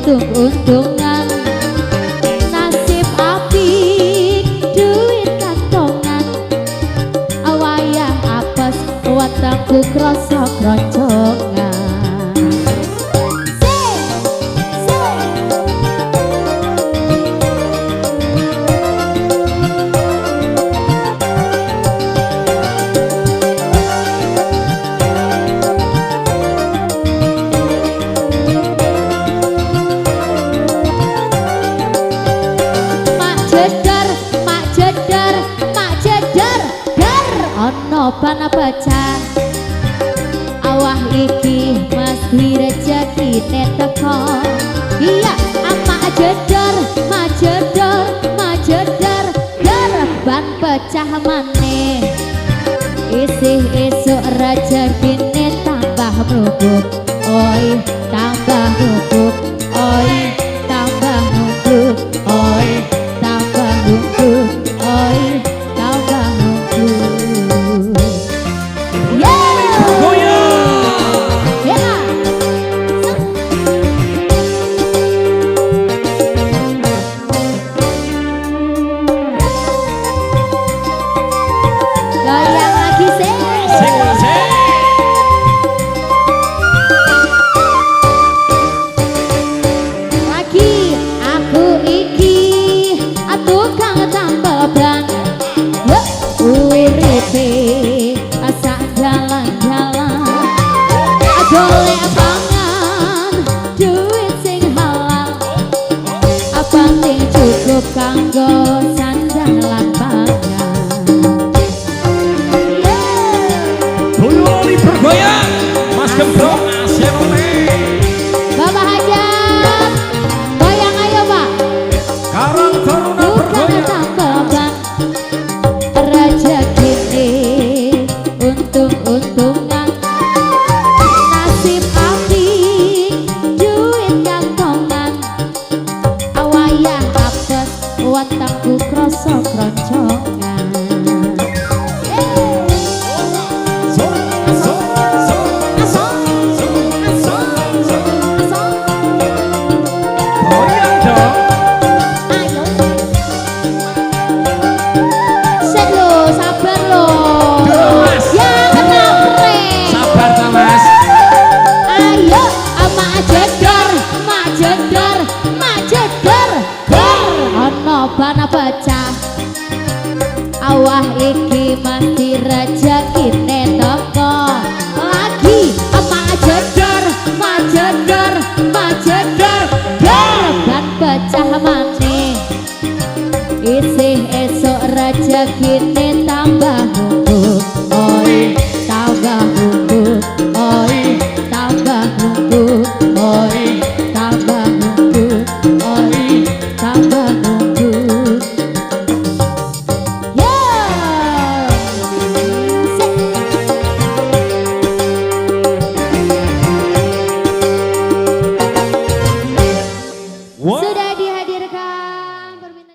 untung-untungan nasib api duit kantongan awayah apes watangku krasa kroncongan Bana baca awah iki mesti rezeki neteko iya ama jedor majedor ban pecah maneh isih esuk rezeki tambah mlubuk oi tambah mlubuk oi tambah mlubuk oi tambah mlubuk oi tambah mlubuk asa jalan-jalan golek pangan duit sing halal apa sing cukup kanggo sandalan pangan Boyo Oli bergoyang Mas Gembrong asyik Bapak Hajat goyang ayo Pak Karang Taruna bergoyang untung-untungan nasib api duit kantongan awayah apes watangku krasa kroncongan bana baca awah iki mesti rezeki neteko lagi ama jedor majedor ban pecah maneh isih esuk rezeki